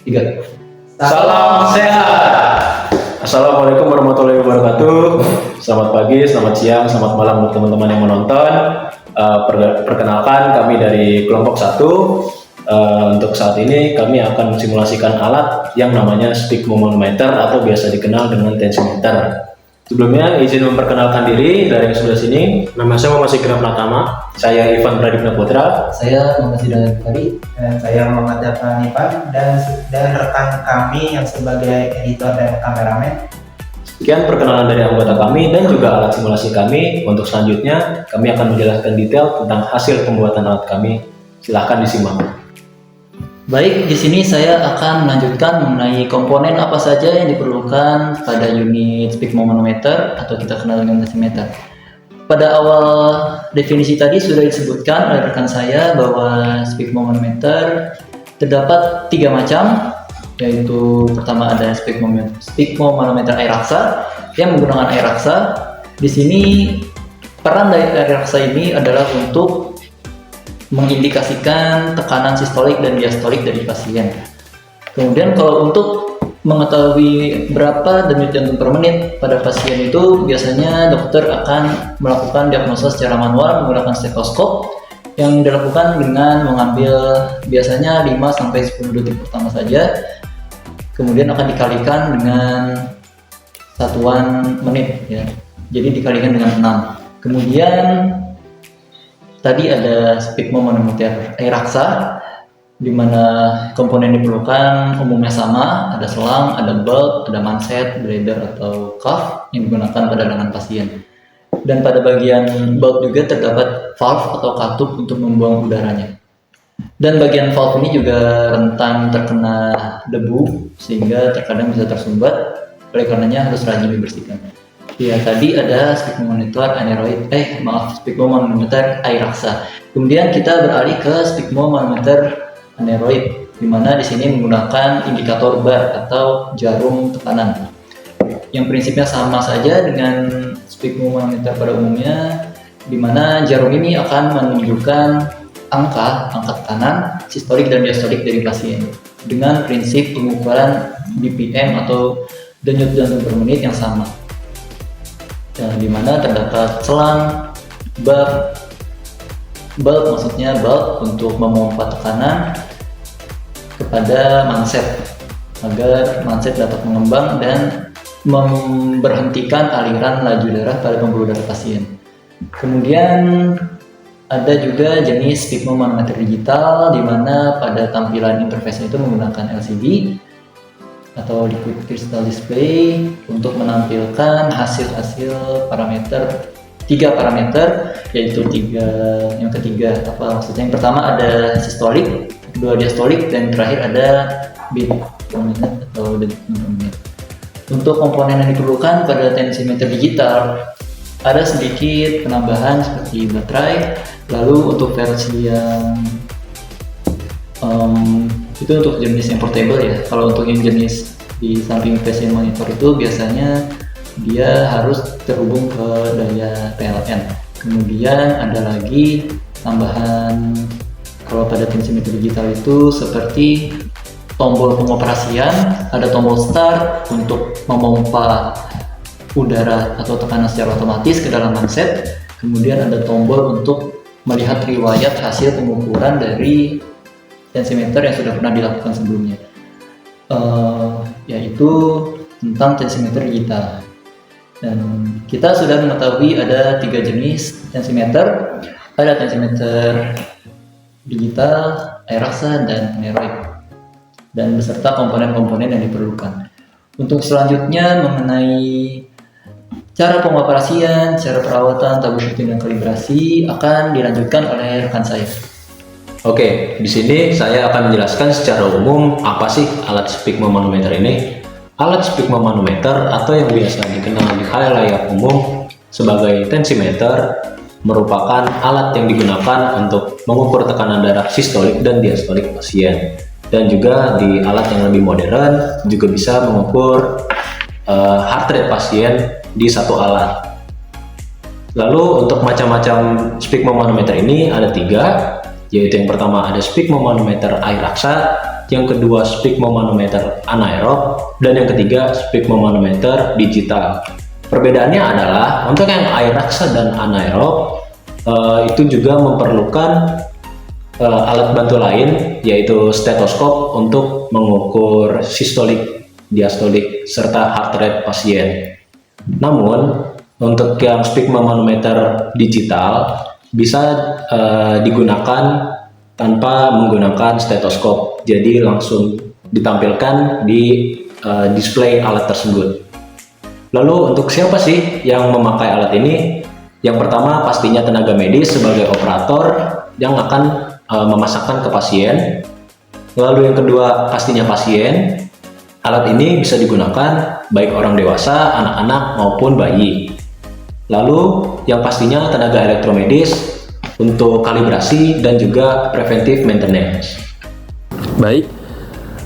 Tiga. Salam sehat. Assalamualaikum warahmatullahi wabarakatuh. Selamat pagi, selamat siang, selamat malam buat teman-teman yang menonton. Perkenalkan kami dari kelompok 1. Untuk saat ini kami akan mensimulasikan alat yang namanya sphygmomanometer atau biasa dikenal dengan tensimeter. Sebelumnya izin memperkenalkan diri dari yang sebelah sini. Nama saya Muhammad Sikram Pratama. Saya Ivan Pradipna Putra. Saya Muhammad Sidang Fari. Dan saya Muhammad Jafar Hanifan dan rekan kami yang sebagai editor dan kameramen. Sekian perkenalan dari anggota kami dan juga alat simulasi kami. Untuk selanjutnya kami akan menjelaskan detail tentang hasil pembuatan alat kami. Silahkan disimak. Baik, di sini saya akan melanjutkan mengenai komponen apa saja yang diperlukan pada unit sphygmomanometer atau kita kenal dengan tensimeter. Pada awal definisi tadi sudah disebutkan oleh rekan saya bahwa sphygmomanometer terdapat 3 macam, yaitu pertama ada sphygmomanometer air raksa yang menggunakan air raksa. Di sini peran dari air raksa ini adalah untuk mengindikasikan tekanan sistolik dan diastolik dari pasien. Kemudian kalau untuk mengetahui berapa denyut jantung per menit pada pasien itu, biasanya dokter akan melakukan diagnosa secara manual menggunakan stetoskop yang dilakukan dengan mengambil biasanya 5-10 detik pertama saja, kemudian akan dikalikan dengan satuan menit ya. Jadi dikalikan dengan 6. Kemudian tadi ada sphygmomanometer air raksa, di mana komponen diperlukan umumnya sama, ada selang, ada bulb, ada manset, bladder atau cuff yang digunakan pada lengan pasien. Dan pada bagian bulb juga terdapat valve atau katup untuk membuang udaranya. Dan bagian valve ini juga rentan terkena debu sehingga terkadang bisa tersumbat, oleh karenanya harus rajin dibersihkan. Ya, tadi ada sphygmomanometer sphygmomanometer air raksa. Kemudian kita beralih ke sphygmomanometer aneroid, di mana di sini menggunakan indikator bar atau jarum tekanan. Yang prinsipnya sama saja dengan sphygmomanometer pada umumnya, di mana jarum ini akan menunjukkan angka tekanan sistolik dan diastolik dari pasien dengan prinsip pengukuran BPM atau denyut jantung per menit yang sama. Di mana terdapat selang, bulb maksudnya bulb untuk memompa tekanan kepada manset agar manset dapat mengembang dan memberhentikan aliran laju darah pada pembuluh darah pasien. Kemudian ada juga jenis sphygmomanometer digital, di mana pada tampilan interface itu menggunakan LCD atau liquid crystal display untuk menampilkan hasil-hasil parameter, 3 parameter, yaitu yang ketiga apa maksudnya, yang pertama ada sistolik, kedua diastolik, dan terakhir ada beat per menit atau detik per menit. Untuk komponen yang diperlukan pada tensimeter digital ada sedikit penambahan seperti baterai. Lalu untuk versi yang itu untuk jenis yang portable ya. Kalau untuk yang jenis di samping patient monitor itu biasanya dia harus terhubung ke daya PLN. Kemudian ada lagi tambahan kalau pada tensimeter digital itu seperti tombol pengoperasian, ada tombol start untuk memompa udara atau tekanan secara otomatis ke dalam manset. Kemudian ada tombol untuk melihat riwayat hasil pengukuran dari tensimeter yang sudah pernah dilakukan sebelumnya, yaitu tentang tensimeter digital. Dan kita sudah mengetahui ada 3 jenis tensimeter, ada tensimeter digital, air raksa, dan aneroid, dan beserta komponen-komponen yang diperlukan. Untuk selanjutnya mengenai cara pengoperasian, cara perawatan, troubleshooting, dan kalibrasi akan dilanjutkan oleh rekan saya. Oke, di sini saya akan menjelaskan secara umum apa sih alat sphygmomanometer ini. Alat sphygmomanometer atau yang biasa dikenal di khalayak umum sebagai tensimeter merupakan alat yang digunakan untuk mengukur tekanan darah sistolik dan diastolik pasien. Dan juga di alat yang lebih modern juga bisa mengukur heart rate pasien di satu alat. Lalu untuk macam-macam sphygmomanometer ini ada 3, yaitu yang pertama ada sphygmomanometer air raksa. yang kedua sphygmomanometer anaerob, dan yang ketiga sphygmomanometer digital. Perbedaannya adalah untuk yang air raksa dan anaerob itu juga memerlukan alat bantu lain, yaitu stetoskop untuk mengukur sistolik, diastolik, serta heart rate pasien. Namun untuk yang sphygmomanometer digital bisa digunakan tanpa menggunakan stetoskop, jadi langsung ditampilkan di display alat tersebut. Lalu untuk siapa sih yang memakai alat ini? Yang pertama pastinya tenaga medis sebagai operator yang akan memasakkan ke pasien. Lalu yang kedua pastinya pasien. Alat ini bisa digunakan baik orang dewasa, anak-anak maupun bayi. Lalu yang pastinya tenaga elektromedis untuk kalibrasi dan juga preventive maintenance. Baik,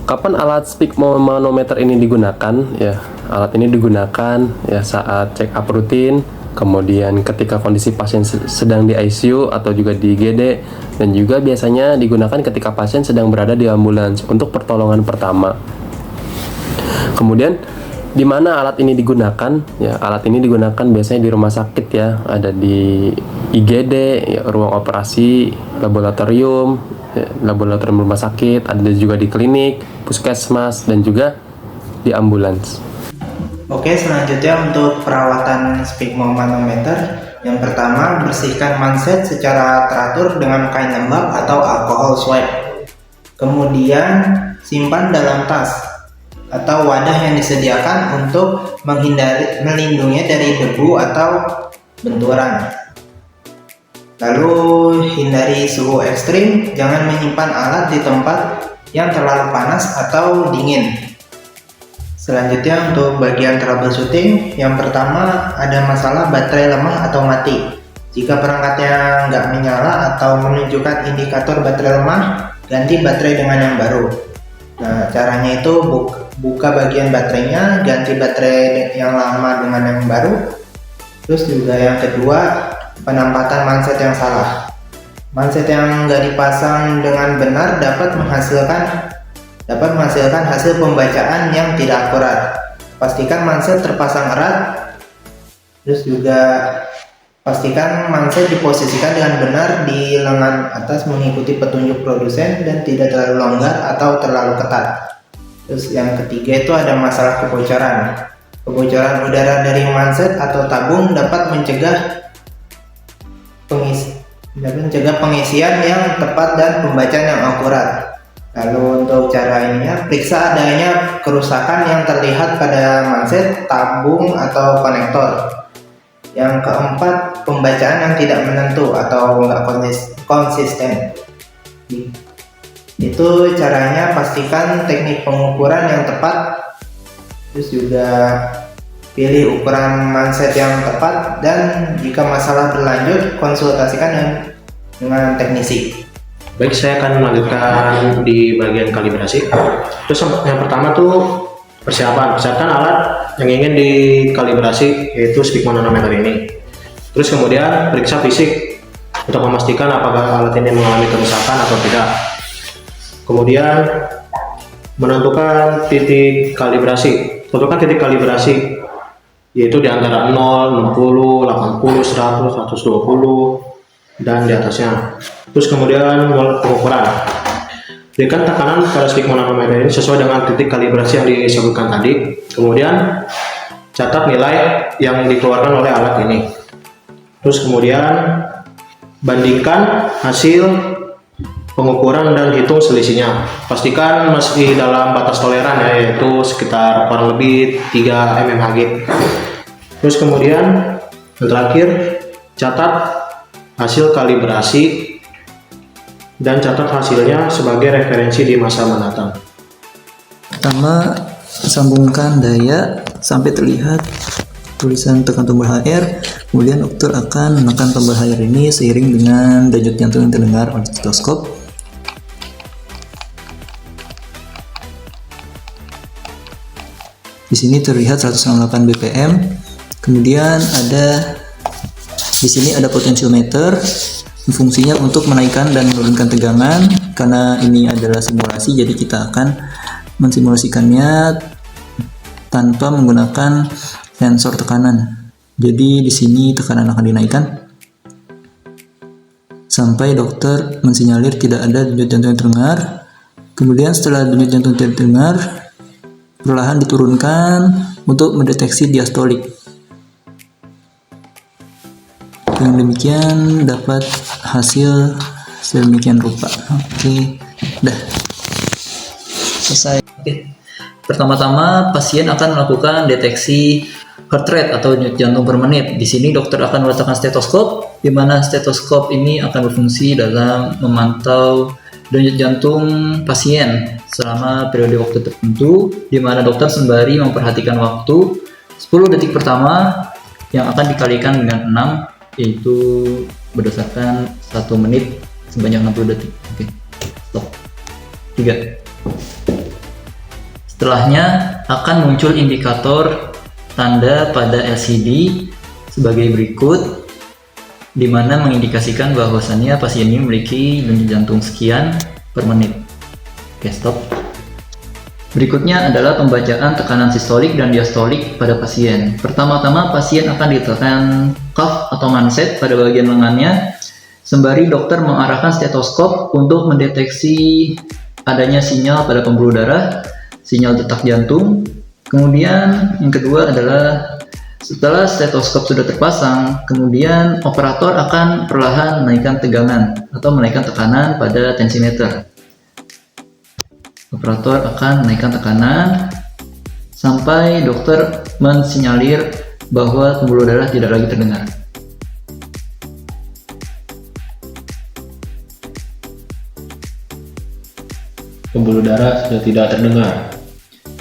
kapan alat sphygmomanometer ini digunakan? Ya, alat ini digunakan ya saat check up rutin, kemudian ketika kondisi pasien sedang di ICU atau juga di IGD, dan juga biasanya digunakan ketika pasien sedang berada di ambulans untuk pertolongan pertama. Kemudian di mana alat ini digunakan? Ya, alat ini digunakan biasanya di rumah sakit ya, ada di IGD, ya, ruang operasi, laboratorium, ya, laboratorium rumah sakit, ada juga di klinik, puskesmas, dan juga di ambulans. Oke, selanjutnya untuk perawatan sphygmomanometer. Yang pertama, bersihkan manset secara teratur dengan kain lembab atau alkohol swab. Kemudian, simpan dalam tas atau wadah yang disediakan untuk melindunginya dari debu atau benturan. Lalu, hindari suhu ekstrim, jangan menyimpan alat di tempat yang terlalu panas atau dingin. Selanjutnya untuk bagian troubleshooting, yang pertama ada masalah baterai lemah atau mati. Jika perangkatnya nggak menyala atau menunjukkan indikator baterai lemah, ganti baterai dengan yang baru. Nah, caranya itu buka bagian baterainya, ganti baterai yang lama dengan yang baru. Terus juga yang kedua, penempatan manset yang salah. Manset yang nggak dipasang dengan benar dapat menghasilkan hasil pembacaan yang tidak akurat. Pastikan manset terpasang erat. Terus juga pastikan manset diposisikan dengan benar di lengan atas mengikuti petunjuk produsen dan tidak terlalu longgar atau terlalu ketat. Terus yang ketiga itu ada masalah kebocoran. Kebocoran udara dari manset atau tabung dapat mencegah pengisian yang tepat dan pembacaan yang akurat. Lalu untuk cara ininya, periksa adanya kerusakan yang terlihat pada manset, tabung, atau konektor. Yang keempat, pembacaan yang tidak menentu atau nggak konsisten. Itu caranya, pastikan teknik pengukuran yang tepat. Terus juga pilih ukuran manset yang tepat, dan jika masalah berlanjut, konsultasikan dengan teknisi. Baik, saya akan melanjutkan di bagian kalibrasi. Terus yang pertama tuh persiapan alat yang ingin dikalibrasi, yaitu sphygmomanometer ini. Terus kemudian periksa fisik untuk memastikan apakah alat ini mengalami kerusakan atau tidak. Kemudian menentukan titik kalibrasi. Tentukan titik kalibrasi yaitu di antara 0, 60, 80, 100, 120 dan di atasnya. Terus kemudian pengukuran. Berikan tekanan pada sphygmomanometer ini sesuai dengan titik kalibrasi yang disebutkan tadi. Kemudian catat nilai yang dikeluarkan oleh alat ini. Terus kemudian bandingkan hasil pengukuran dan hitung selisihnya. Pastikan masih dalam batas toleran ya, yaitu sekitar kurang lebih 3 mmHg. Terus kemudian yang terakhir, catat hasil kalibrasi dan catat hasilnya sebagai referensi di masa mendatang. Pertama, sambungkan daya sampai terlihat tulisan tekan tombol HR. Kemudian dokter akan menekan tombol HR ini seiring dengan denyut jantung yang terdengar oleh stetoskop. Di sini terlihat 168 BPM. Kemudian di sini ada potentiometer. Fungsinya untuk menaikkan dan menurunkan tegangan. Karena ini adalah simulasi, jadi kita akan mensimulasikannya tanpa menggunakan sensor tekanan. Jadi di sini tekanan akan dinaikkan sampai dokter mensinyalir tidak ada denyut jantung yang terdengar. Kemudian setelah denyut jantung tidak terdengar, perlahan diturunkan untuk mendeteksi diastolik. Dengan demikian dapat hasil sedemikian rupa. Oke, dah selesai. Oke. Pertama-tama pasien akan melakukan deteksi heart rate atau denyut jantung per menit. Di sini dokter akan meletakkan stetoskop, di mana stetoskop ini akan berfungsi dalam memantau denyut jantung pasien selama periode waktu tertentu, di mana dokter sembari memperhatikan waktu 10 detik pertama yang akan dikalikan dengan 6, yaitu berdasarkan 1 menit sebanyak 60 detik. Oke, stop. 3. Setelahnya akan muncul indikator tanda pada LCD sebagai berikut, di mana mengindikasikan bahwasannya pasien ini memiliki denyut jantung sekian per menit. Oke, stop. Berikutnya adalah pembacaan tekanan sistolik dan diastolik pada pasien. Pertama-tama pasien akan ditekan cuff atau manset pada bagian lengannya, sembari dokter mengarahkan stetoskop untuk mendeteksi adanya sinyal pada pembuluh darah, sinyal detak jantung. Kemudian yang kedua adalah setelah stetoskop sudah terpasang, kemudian operator akan perlahan menaikkan tegangan atau menaikkan tekanan pada tensimeter. Operator akan menaikkan tekanan sampai dokter mensinyalir bahwa pembuluh darah tidak lagi terdengar. Pembuluh darah sudah tidak terdengar.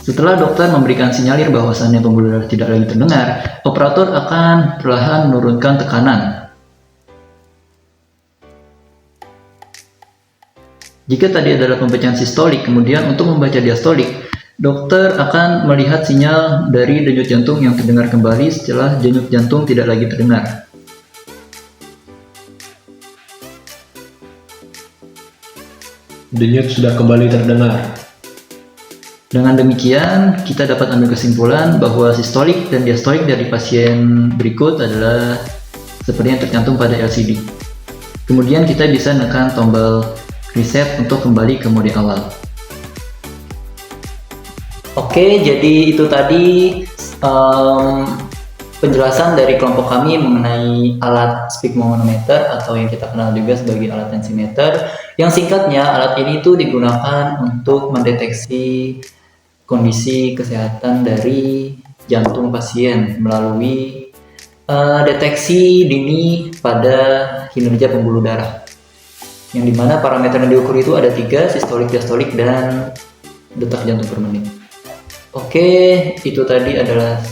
Setelah dokter memberikan sinyalir bahwasannya pembuluh darah tidak lagi terdengar, operator akan perlahan menurunkan tekanan. Jika tadi adalah pembacaan sistolik, kemudian untuk membaca diastolik, dokter akan melihat sinyal dari denyut jantung yang terdengar kembali setelah denyut jantung tidak lagi terdengar. Denyut sudah kembali terdengar. Dengan demikian, kita dapat ambil kesimpulan bahwa sistolik dan diastolik dari pasien berikut adalah seperti yang tercantum pada LCD. Kemudian kita bisa menekan tombol reset untuk kembali ke mode awal. Oke, jadi itu tadi penjelasan dari kelompok kami mengenai alat sphygmomanometer atau yang kita kenal juga sebagai alat tensimeter. Yang singkatnya, alat ini tuh digunakan untuk mendeteksi kondisi kesehatan dari jantung pasien melalui deteksi dini pada kinerja pembuluh darah. Yang dimana parameter yang diukur itu ada 3, sistolik, diastolik, dan detak jantung per menit. Oke, itu tadi adalah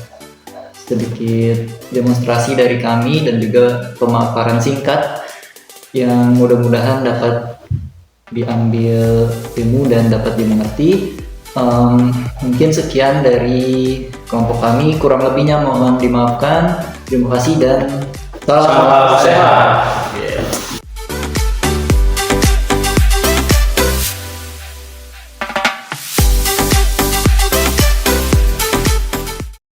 sedikit demonstrasi dari kami dan juga pemaparan singkat yang mudah-mudahan dapat diambil ilmu dan dapat dimengerti. Mungkin sekian dari kelompok kami, kurang lebihnya mohon dimaafkan. Terima kasih dan salam sehat.